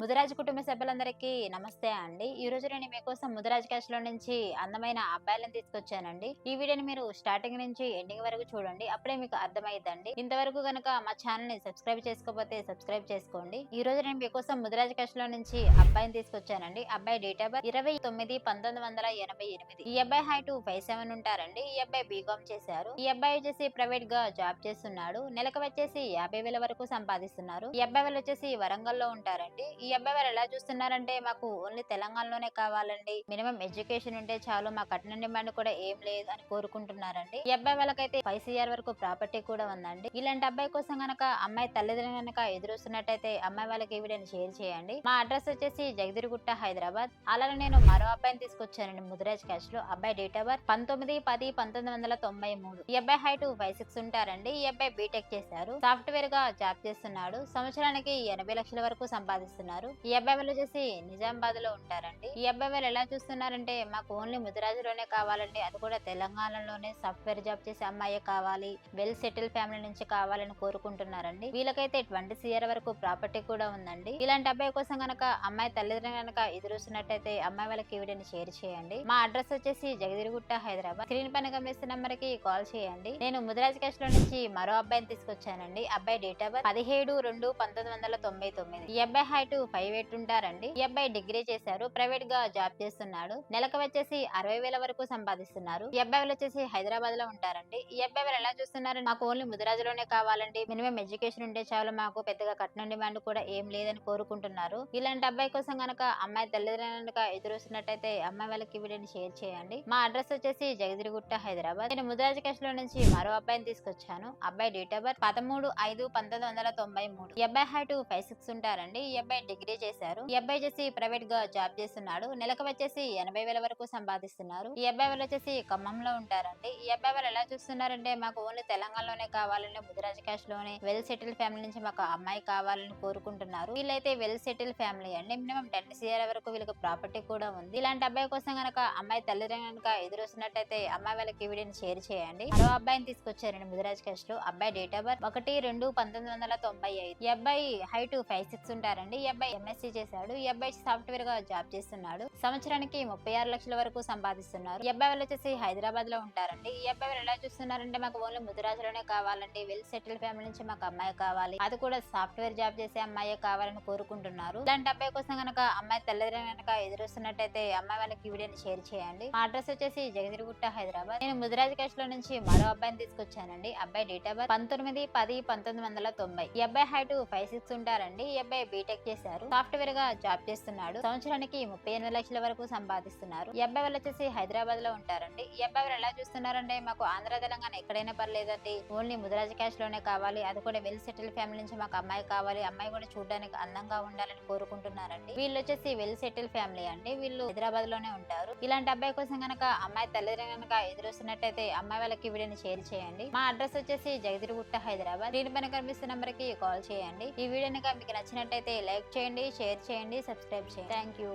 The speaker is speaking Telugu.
ముదిరాజ్ కుటుంబ సభ్యులందరికీ నమస్తే అండి. ఈ రోజు నేను మీకోసం ముదిరాజ్ క్యాష్ లో నుంచి అందమైన అబ్బాయిలను తీసుకొచ్చానండి. ఈ వీడియోని మీరు స్టార్టింగ్ నుంచి ఎండింగ్ వరకు చూడండి, అప్పుడే మీకు అర్థమైందండి. ఇంతవరకు గనక మా ఛానల్ ని సబ్స్క్రైబ్ చేసుకోకపోతే సబ్స్క్రైబ్ చేసుకోండి. ఈ రోజు నేను మీకోసం ముదిరాజ్ క్యాష్ లో నుంచి అబ్బాయిని తీసుకొచ్చానండి. అబ్బాయి డేట్ ఆఫ్ బర్త్ 29/1988. ఈ అబ్బాయి హైట్ 5'7" ఉంటారండి. ఈ అబ్బాయి బీకామ్ చేశారు. ఈ అబ్బాయి వచ్చేసి ప్రైవేట్ గా జాబ్ చేస్తున్నాడు. నెలకు వచ్చేసి 50,000 వరకు సంపాదిస్తున్నారు. ఈ అబ్బాయి వాళ్ళు వచ్చేసి వరంగల్లో ఉంటారండి. ఈ అబ్బాయి వారు ఎలా చూస్తున్నారంటే, మాకు ఓన్లీ తెలంగాణలోనే కావాలండి, మినిమం ఎడ్యుకేషన్ ఉంటే చాలు, మా కట్నం డిమాండ్ కూడా ఏం లేదు అని కోరుకుంటున్నారండి. ఈ అబ్బాయి వాళ్ళకైతే 5 CR వరకు ప్రాపర్టీ కూడా ఉందండి. ఇలాంటి అబ్బాయి కోసం గనక అమ్మాయి తల్లిదండ్రులు గనక ఎదురుస్తున్నట్టయితే అమ్మాయి వాళ్ళకి ఈ వీడియోని షేర్ చేయండి. మా అడ్రస్ వచ్చేసి జగదిరిగుట్ట, హైదరాబాద్. అలానే నేను మరో అబ్బాయిని తీసుకొచ్చానండి ముదిరాజ్ క్యాష్ లో. అబ్బాయి డేట్ ఆఫ్ బర్త్ 19/10/1993. ఈ అబ్బాయి హైట్ 5'6" ఉంటారండి. ఈ అబ్బాయి బీటెక్ చేశారు. సాఫ్ట్వేర్ గా జాబ్ చేస్తున్నాడు. సంవత్సరానికి 80 లక్షల వరకు సంపాదిస్తున్నారు. ఈ అబ్బాయి వాళ్ళు వచ్చేసి నిజామాబాద్ లో ఉంటారండి. ఈ అబ్బాయి వాళ్ళు ఎలా చూస్తున్నారంటే, మాకు ఓన్లీ ముదిరాజులోనే కావాలండి, అది కూడా తెలంగాణలోనే సాఫ్ట్వేర్ జాబ్ చేసే అమ్మాయి కావాలి, వెల్ సెటిల్ ఫ్యామిలీ నుంచి కావాలని కోరుకుంటున్నారండి. వీళ్ళకైతే 20 CR వరకు ప్రాపర్టీ కూడా ఉందండి. ఇలాంటి అబ్బాయి కోసం గనక అమ్మాయి తల్లిదండ్రులు గనక ఎదురుస్తున్నట్టయితే అమ్మాయి వాళ్ళకి వీడియోని షేర్ చేయండి. మా అడ్రస్ వచ్చేసి జగదిరిగుట్ట, హైదరాబాద్. స్క్రీన్ పైన గమనిస్తున్న నంబర్ కి కాల్ చేయండి. నేను ముదిరాజ్ క్యాష్ లో నుంచి మరో అబ్బాయిని తీసుకొచ్చానండి. అబ్బాయి డేట్ ఆఫ్ బర్త్ 17/2/1999. ఈ అబ్బాయి హైట్ 5'8" ఉంటారండి. ఈ అబ్బాయి డిగ్రీ చేశారు. ప్రైవేట్ గా జాబ్ చేస్తున్నాడు. నెలకు వచ్చేసి 60,000 వరకు సంపాదిస్తున్నారు. ఈ అబ్బాయి వాళ్ళు వచ్చేసి హైదరాబాద్ లో ఉంటారండి. ఈ అబ్బాయి వాళ్ళు ఎలా చూస్తున్నారు, మాకు ఓన్లీ ముదిరాజులోనే కావాలండి, మినిమం ఎడ్యుకేషన్ ఉంటే చాలు, మాకు పెద్దగా కట్నం డిమాండ్ కూడా ఏం లేదని కోరుకుంటున్నారు. ఇలాంటి అబ్బాయి కోసం గనక అమ్మాయి తల్లిదండ్రులు ఎదురుస్తున్నట్టయితే అమ్మాయి వాళ్ళకి వీడియోని షేర్ చేయండి. మా అడ్రస్ వచ్చేసి జగదిరిగుట్ట, హైదరాబాద్. నేను ముదిరాజ్ క్యాష్ లో నుంచి మరో అబ్బాయిని తీసుకొచ్చాను. అబ్బాయి డేట్ ఆఫ్ బర్త్ 13/5/1993. ఈ అబ్బాయి హైట్ 5'6" ఉంటారండి. ఈ అబ్బాయి డిగ్రీ చేశారు. ఈ అబ్బాయి వచ్చేసి ప్రైవేట్ గా జాబ్ చేస్తున్నాడు. నెలకు వచ్చేసి 80,000 వరకు సంపాదిస్తున్నారు. ఈ అబ్బాయి వాళ్ళు వచ్చేసి ఖమ్మంలో ఉంటారండి. ఈ అబ్బాయి వాళ్ళు ఎలా చూస్తున్నారంటే, మాకు ఓన్లీ తెలంగాణలోనే కావాలని, ముదిరాజ్ క్యాష్ లోనే వెల్ సెటిల్ ఫ్యామిలీ నుంచి మాకు అమ్మాయి కావాలని కోరుకుంటున్నారు. వీళ్ళైతే వెల్ సెటిల్ ఫ్యామిలీ అండి. మినిమం 10 CR వరకు వీళ్ళకి ప్రాపర్టీ కూడా ఉంది. ఇలాంటి అబ్బాయి కోసం గనక అమ్మాయి తల్లిదండ్రులు గనక ఎదురుస్తున్నట్టయితే అమ్మాయి వాళ్ళకి వీడియోని షేర్ చేయండి. మరో అబ్బాయిని తీసుకొచ్చారండి ముదిరాజ్ క్యాష్ లో. అబ్బాయి డేట్ ఆఫ్ బర్త్ 1/2/1995. ఈ అబ్బాయి హైట్ 5'6" ఉంటారండి. ఈ అబ్బాయి MSc చేశాడు. ఈ అబ్బాయి సాఫ్ట్వేర్ గా జాబ్ చేస్తున్నాడు. సంవత్సరానికి 36 లక్షల వరకు సంపాదిస్తున్నారు. ఈ అబ్బాయి వాళ్ళు వచ్చేసి హైదరాబాద్ లో ఉంటారండి. ఈ అబ్బాయి వాళ్ళు ఎలా చూస్తున్నారంటే, మాకు ఓన్లీ ముదిరాజులోనే కావాలండి, వెల్ సెటిల్ ఫ్యామిలీ నుంచి మాకు అమ్మాయి కావాలి, అది కూడా సాఫ్ట్వేర్ జాబ్ చేసే అమ్మాయి కావాలని కోరుకుంటున్నారు. ఇలాంటి అబ్బాయి కోసం గనక అమ్మాయి తల్లిదండ్రులు గనక ఎదురుస్తున్నట్టయితే అమ్మాయి వాళ్ళకి వీడియోని షేర్ చేయండి. మా అడ్రస్ వచ్చేసి జగదిరిగుట్ట, హైదరాబాద్. నేను ముదిరాజ్ క్యాష్ లో నుంచి మరో అబ్బాయిని తీసుకొచ్చానండి. అబ్బాయి డేట్ ఆఫ్ బర్త్ 19/10/1990. ఈ అబ్బాయి హైట్ 5'6" ఉంటారండి. ఈ అబ్బాయి బీటెక్ చేశారు. సాఫ్ట్వేర్ గా జాబ్ చేస్తున్నాడు. సంవత్సరానికి 38 లక్షల వరకు సంపాదిస్తున్నారు. ఈ అబ్బాయి వాళ్ళు వచ్చేసి హైదరాబాద్ లో ఉంటారండి. ఈ అబ్బాయి వాళ్ళు ఎలా చూస్తున్నారంటే, మాకు ఆంధ్ర తెలంగాణ ఎక్కడైనా పర్లేదండి, ఓన్లీ ముదిరాజ్ క్యాష్ లోనే కావాలి, అది కూడా వెల్ సెటిల్ ఫ్యామిలీ నుంచి మాకు అమ్మాయి కావాలి, అమ్మాయి కూడా చూడడానికి అందంగా ఉండాలని కోరుకుంటున్నారండి. వీళ్ళు వచ్చేసి వెల్ సెటిల్ ఫ్యామిలీ అండి. వీళ్ళు హైదరాబాద్ లోనే ఉంటారు. ఇలాంటి అబ్బాయి కోసం గనక అమ్మాయి తల్లిదండ్రులు గనక ఎదురుస్తున్నట్టయితే అమ్మాయి వాళ్ళకి వీడియోని షేర్ చేయండి. మా అడ్రస్ వచ్చేసి జగదిరిగుట్ట, హైదరాబాద్. దీని పైన కనిపిస్తున్న నంబర్ కి కాల్ చేయండి. ఈ వీడియో మీకు నచ్చినట్టయితే లైక్ చేయండి, షేర్ చేయండి, సబ్స్క్రైబ్ చేయండి. Thank you.